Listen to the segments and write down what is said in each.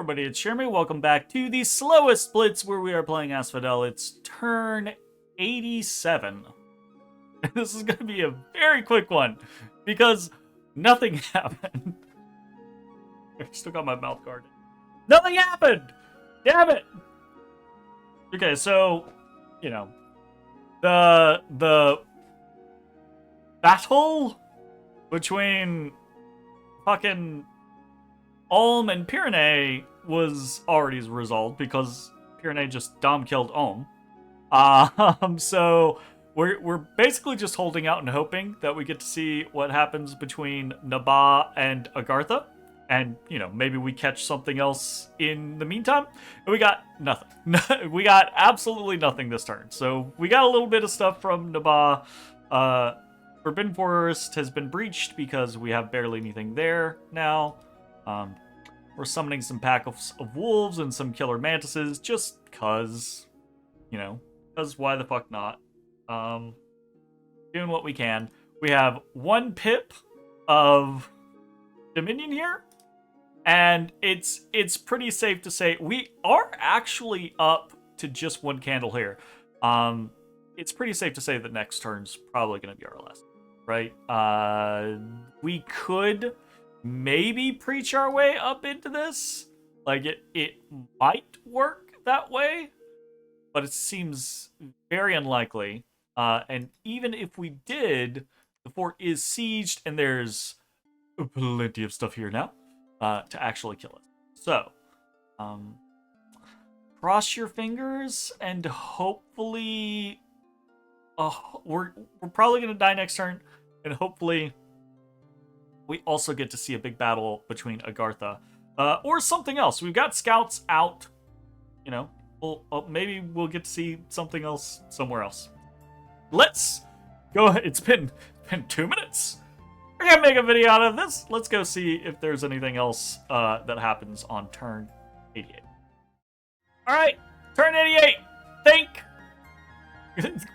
everybody, it's Jeremy. Welcome back to the Slowest Blitz, where we are playing Asphodel. It's turn 87. This is going to be a very quick one, because nothing happened. I still got my mouth guarded. Nothing happened! Damn it! Okay, so, you know, the battle between fucking Ulm and Pyrene was already resolved because Pyrene just dom-killed Ulm. So we're basically just holding out and hoping that we get to see what happens between Naba and Agartha. And, you know, maybe we catch something else in the meantime. And we got nothing. We got absolutely nothing this turn. So we got a little bit of stuff from Naba. Forbidden Forest has been breached because we have barely anything there now. We're summoning some pack of wolves and some killer mantises just cause, you know, because why the fuck not? Doing what we can. We have 1 pip of Dominion here, and it's pretty safe to say we are actually up to just 1 candle here. It's pretty safe to say that next turn's probably going to be our last, right? We could maybe preach our way up into this. Like, it might work that way, but it seems very unlikely. And even if we did, the fort is sieged, and there's plenty of stuff here now to actually kill us. So, cross your fingers, and hopefully, we're probably gonna die next turn, and hopefully we also get to see a big battle between Agartha or something else. We've got scouts out, you know. Maybe we'll get to see something else somewhere else. Let's go ahead. It's been 2 minutes. We're gonna make a video out of this. Let's go see if there's anything else that happens on turn 88. All right, turn 88. Think.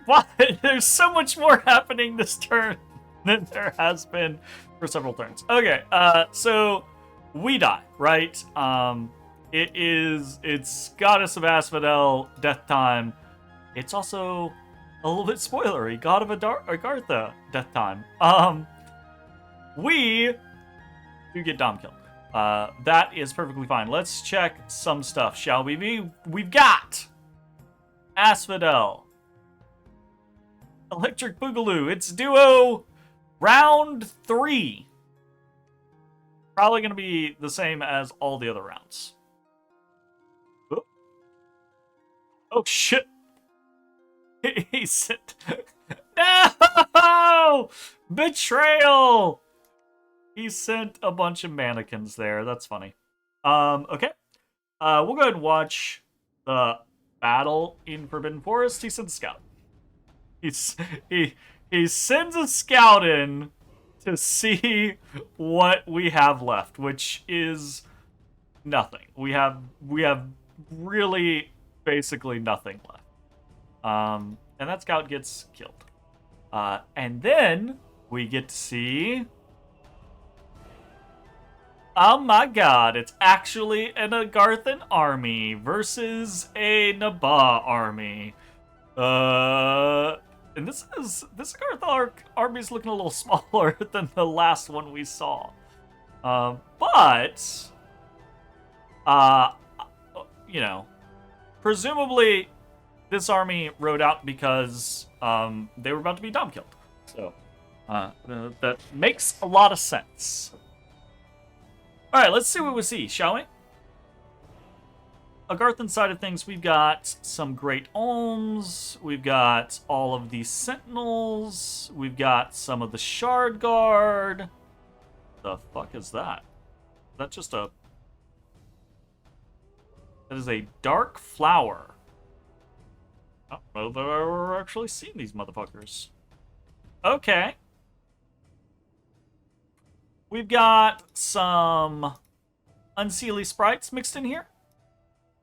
Why? There's so much more happening this turn than there has been for several turns. Okay, so we die, right? It's Goddess of Asphodel, Death Time. It's also a little bit spoilery, God of Agartha, Death Time. We do get dom killed. That is perfectly fine. Let's check some stuff, shall we? We've got Asphodel, Electric Boogaloo. It's duo round 3. Probably going to be the same as all the other rounds. Oh shit! He said, no! Betrayal! He sent a bunch of mannequins there. That's funny. Okay. We'll go ahead and watch the battle in Forbidden Forest. He sent a scout. He sends a scout in to see what we have left, which is nothing. We have really basically nothing left. And that scout gets killed. And then we get to see, oh my god, it's actually an Agarthan army versus a Naba army. And this Agartha army is looking a little smaller than the last one we saw. But you know, presumably this army rode out because they were about to be dom killed. So that makes a lot of sense. All right, let's see what we see, shall we? Agarthan side of things, we've got some Great Ulms, we've got all of these Sentinels, we've got some of the Shard Guard. The fuck is that? Is that just a... That is a Dark Flower. I don't know that I've ever actually seen these motherfuckers. Okay. We've got some Unseelie Sprites mixed in here.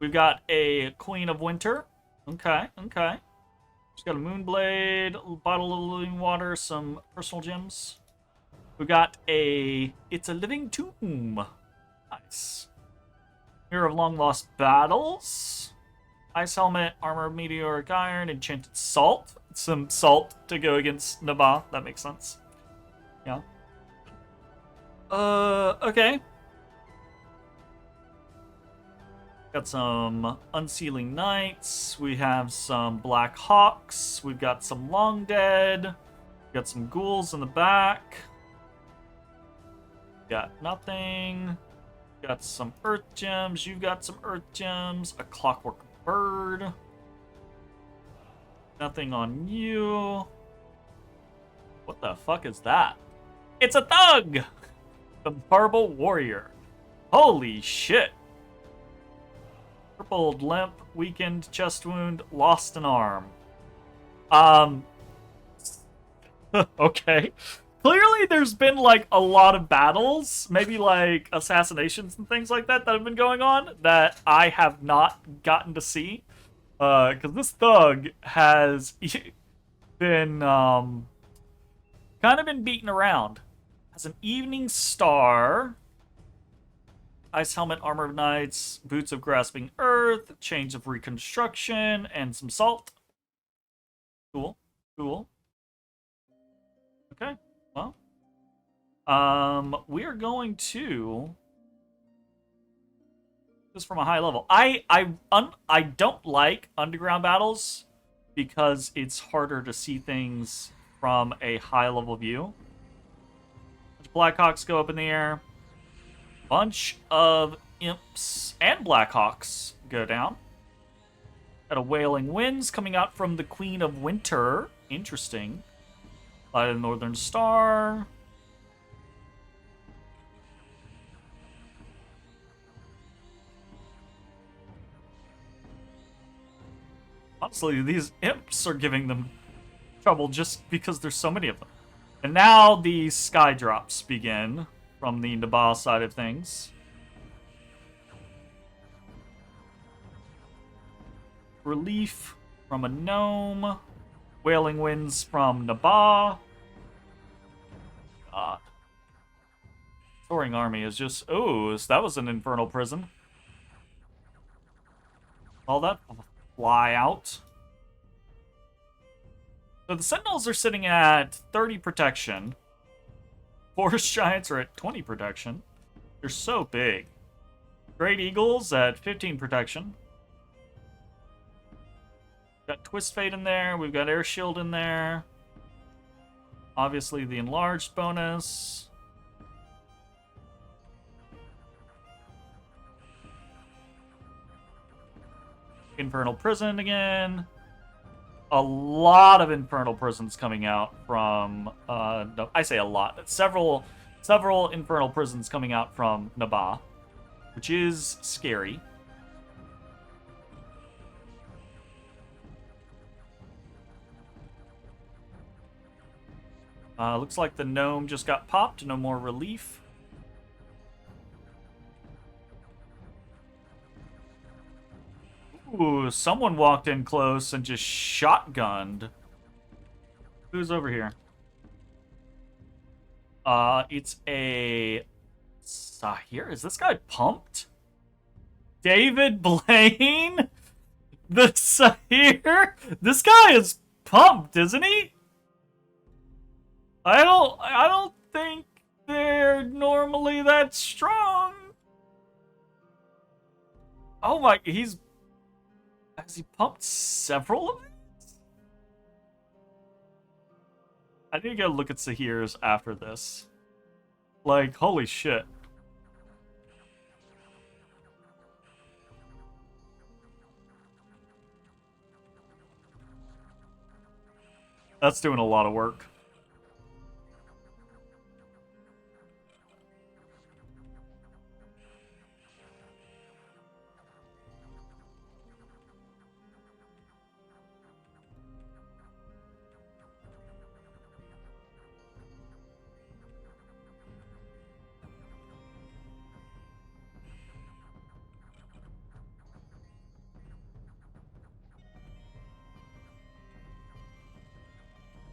We've got a Queen of Winter. Okay. She's got a Moonblade, a bottle of living water, some personal gems. We've got a It's a Living Tomb. Nice. Mirror of Long Lost Battles. Ice Helmet, Armor of Meteoric Iron, Enchanted Salt. Some salt to go against Nabah. That makes sense. Yeah. Okay. Got some Unsealing Knights. We have some Black Hawks. We've got some Long Dead. We got some ghouls in the back. Got nothing. Got some Earth Gems. You've got some Earth Gems. A Clockwork Bird. Nothing on you. What the fuck is that? It's a thug! The Marble Warrior. Holy shit. Crippled, limp, weakened, chest wound, lost an arm. Okay. Clearly there's been, like, a lot of battles, maybe, like, assassinations and things like that have been going on that I have not gotten to see. Because this thug has been, kind of been beaten around. Has an Evening Star... Ice Helmet, Armor of Knights, Boots of Grasping Earth, Chains of Reconstruction, and some salt. Cool. Cool. Okay. Well. We are going to... This from a high level. I don't like underground battles because it's harder to see things from a high level view. Blackhawks go up in the air. Bunch of imps and Blackhawks go down. Got a Wailing Winds coming out from the Queen of Winter. Interesting. Light of the Northern Star. Honestly, these imps are giving them trouble just because there's so many of them. And now the sky drops begin. From the Nabah side of things. Relief from a gnome. Wailing Winds from Nabah. God. Soaring Army is just... Oh, that was an infernal prison. All that fly out. So the Sentinels are sitting at 30 protection. Forest Giants are at 20 protection. They're so big. Great Eagles at 15 protection. We've got Twist Fate in there. We've got Air Shield in there. Obviously the enlarged bonus. Infernal Prison again. A lot of Infernal Prisons coming out from, no, I say a lot, several Infernal Prisons coming out from Nabah, which is scary. Looks like the gnome just got popped, no more relief. Ooh, someone walked in close and just shotgunned. Who's over here? It's a... Sahir? Is this guy pumped? David Blaine? The Sahir? This guy is pumped, isn't he? I don't think they're normally that strong. Oh my, has he pumped several of these? I need to go look at Sahir's after this. Like, holy shit. That's doing a lot of work.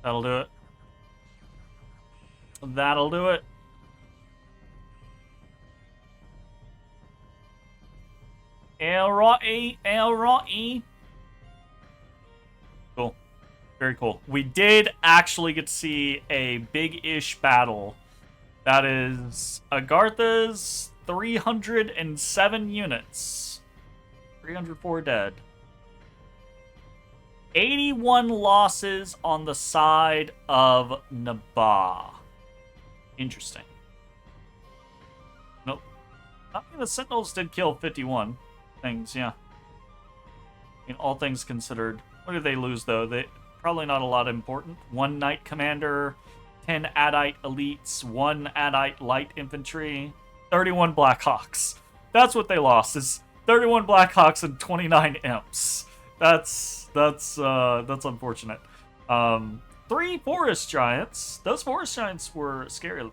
That'll do it. That'll do it. Alrighty. Cool. Very cool. We did actually get to see a big-ish battle. That is Agartha's 307 units. 304 dead. 81 losses on the side of Nabaa. Interesting. Nope. I mean, the Sentinels did kill 51 things, yeah. I mean, all things considered. What did they lose, though? They probably not a lot important. 1 Knight Commander, 10 Adite Elites, 1 Adite Light Infantry, 31 Blackhawks. That's what they lost, is 31 Blackhawks and 29 Imps. That's unfortunate. 3 Forest Giants. Those Forest Giants were scary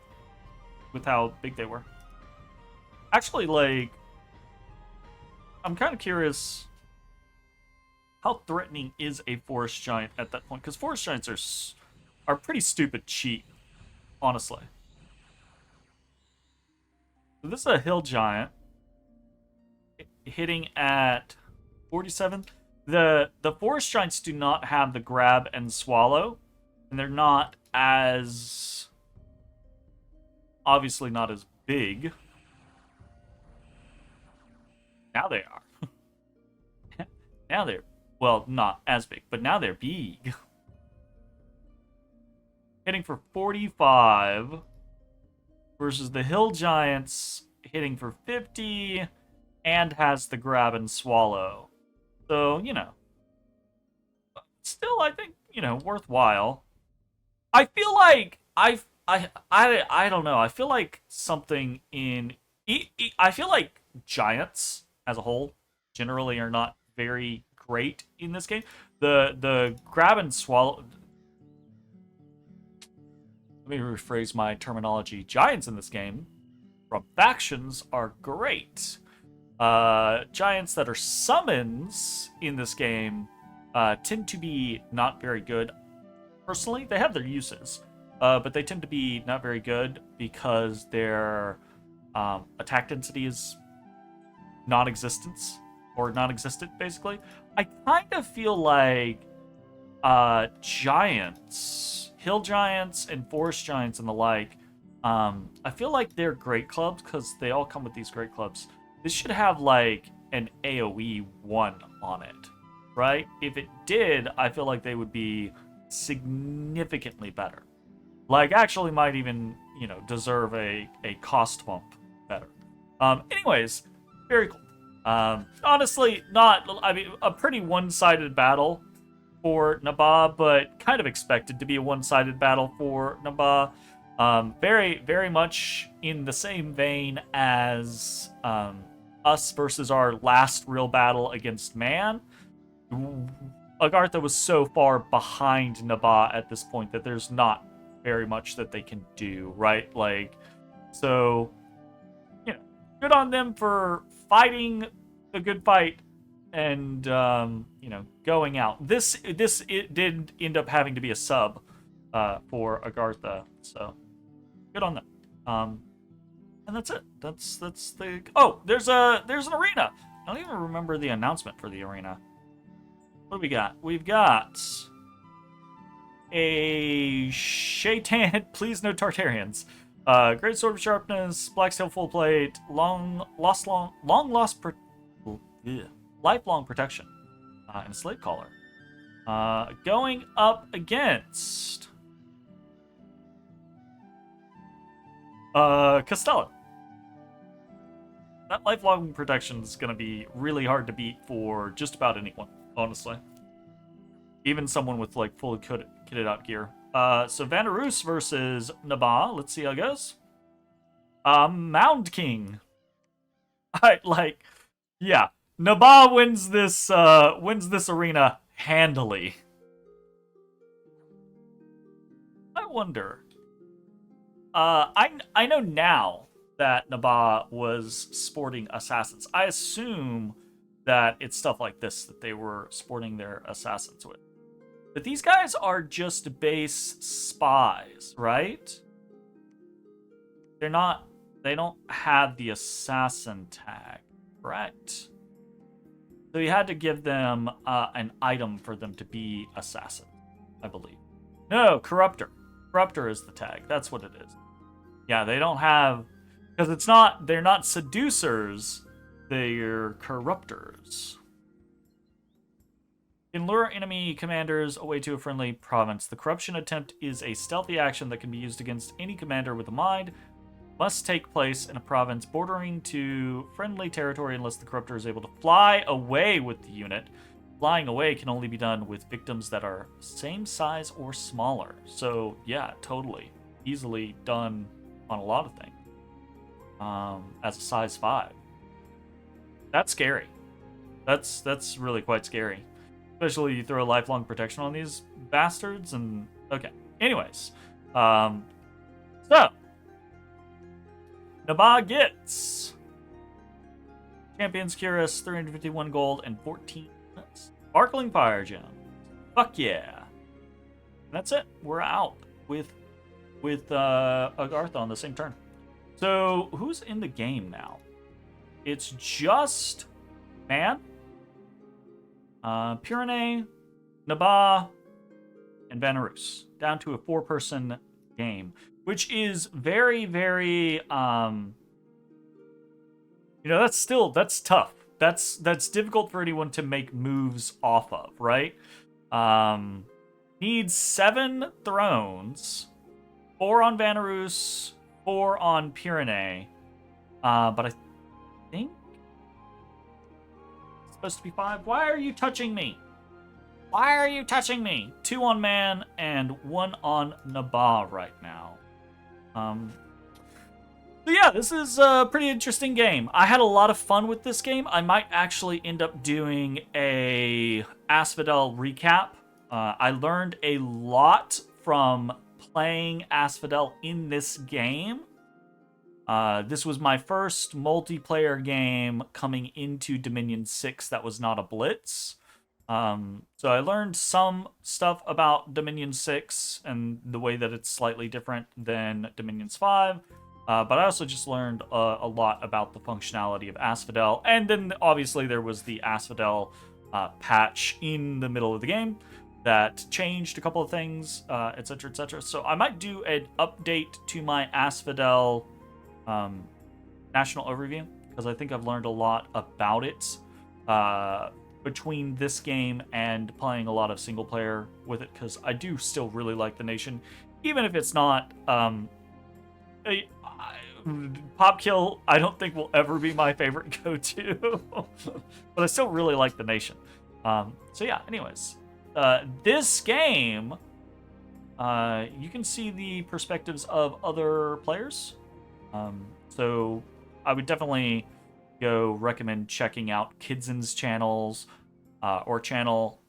with how big they were. Actually, like, I'm kind of curious, how threatening is a Forest Giant at that point? Because Forest Giants are pretty stupid cheap, honestly. So this is a Hill Giant hitting at 47. The Forest Giants do not have the grab and swallow, and they're not as, obviously not as big. Now they are. Now they're, well, not as big, but now they're big. Hitting for 45 versus the Hill Giants hitting for 50 and has the grab and swallow. So, you know, still, I think, you know, worthwhile. I feel like I don't know. I feel like something in I feel like Giants as a whole generally are not very great in this game. The grab and swallow. Let me rephrase my terminology. Giants in this game from factions are great. Giants that are summons in this game tend to be not very good. Personally, they have their uses, but they tend to be not very good because their attack density is non-existent, basically. I kind of feel like Giants, Hill Giants, and Forest Giants and the like, I feel like they're great clubs because they all come with these great clubs. This should have, like, an AoE 1 on it, right? If it did, I feel like they would be significantly better. Like, actually might even, you know, deserve a cost bump better. Anyways, very cool. Honestly, a pretty one-sided battle for Nabaa, but kind of expected to be a one-sided battle for Nabaa. Very, very much in the same vein as us versus our last real battle against Man. Agartha was so far behind Nabaa at this point that there's not very much that they can do, right? Like, so, you know, good on them for fighting the good fight and, you know, going out. It did end up having to be a sub for Agartha, so good on them. And that's it. That's the. Oh, there's an arena. I don't even remember the announcement for the arena. What do we got? We've got a Shaitan. Please no Tartarians. Great Sword of Sharpness, Blacksteel Full Plate, lifelong protection, and a Slave Collar. Going up against Stallin. That lifelong protection is going to be really hard to beat for just about anyone, honestly. Even someone with, like, fully kitted out gear. So Vanarus versus Nabaa. Let's see how it goes. Mound King. Yeah. Nabaa wins this arena handily. I wonder. I know now that Nabaa was sporting assassins. I assume that it's stuff like this that they were sporting their assassins with. But these guys are just base spies, right? They don't have the assassin tag, correct? So you had to give them an item for them to be assassin, I believe. No, corruptor. Corruptor is the tag. That's what it is. Yeah, they don't have... Because it's not... They're not seducers. They're corruptors. Can lure enemy commanders away to a friendly province. The corruption attempt is a stealthy action that can be used against any commander with a mind. Must take place in a province bordering to friendly territory unless the corruptor is able to fly away with the unit. Flying away can only be done with victims that are same size or smaller. So yeah, totally. Easily done on a lot of things. As a size 5. That's scary. That's really quite scary. Especially you throw a lifelong protection on these bastards and... Okay. Anyways. So. Nabah gets... Champions Curious, 351 gold and 14 Sparkling Fire Gem. Fuck yeah. And that's it. We're out with Agartha on the same turn. So, who's in the game now? It's just Man, Pyrene, Nabah, and Vanarus. Down to a 4-person game. Which is very, very, that's tough. That's difficult for anyone to make moves off of, right? Needs 7 thrones, 4 on Vanarus, 4 on Pyrene, but I think it's supposed to be 5. Why are you touching me? Why are you touching me? 2 on Man and 1 on Nabah right now. So yeah, this is a pretty interesting game. I had a lot of fun with this game. I might actually end up doing a Asphodel recap. I learned a lot from playing Asphodel in this game. This was my first multiplayer game coming into Dominion 6 that was not a Blitz. So I learned some stuff about Dominion 6 and the way that it's slightly different than Dominion's 5. But I also just learned a lot about the functionality of Asphodel. And then obviously there was the Asphodel patch in the middle of the game that changed a couple of things, etc., etc. So I might do an update to my Asphodel national overview, because I think I've learned a lot about it between this game and playing a lot of single player with it, because I do still really like the nation, even if it's not Pop Kill. I don't think will ever be my favorite go-to, but I still really like the nation. So yeah, anyways, this game, you can see the perspectives of other players. So I would definitely go recommend checking out Kidzen's channels or channel,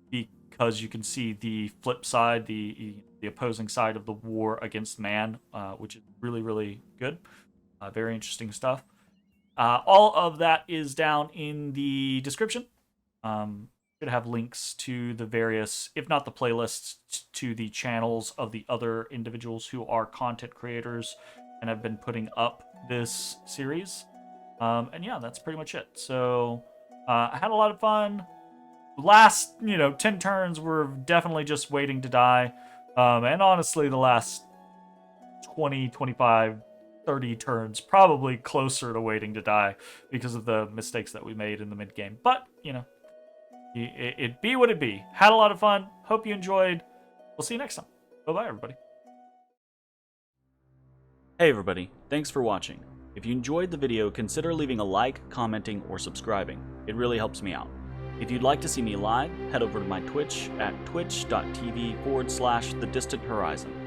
because you can see the flip side, the opposing side of the war against man, which is really, really good. Very interesting stuff. All of that is down in the description. Should have links to the various, if not the playlists, to the channels of the other individuals who are content creators and have been putting up this series. And yeah, that's pretty much it. So I had a lot of fun. Last, 10 turns were definitely just waiting to die. And honestly, the last 20, 25, 30 turns probably closer to waiting to die because of the mistakes that we made in the mid game. But, it be what it be. Had a lot of fun. Hope you enjoyed. We'll see you next time. Bye-bye, everybody. Hey, everybody. Thanks for watching. If you enjoyed the video, consider leaving a like, commenting, or subscribing. It really helps me out. If you'd like to see me live, head over to my Twitch at twitch.tv/thedistanthorizon.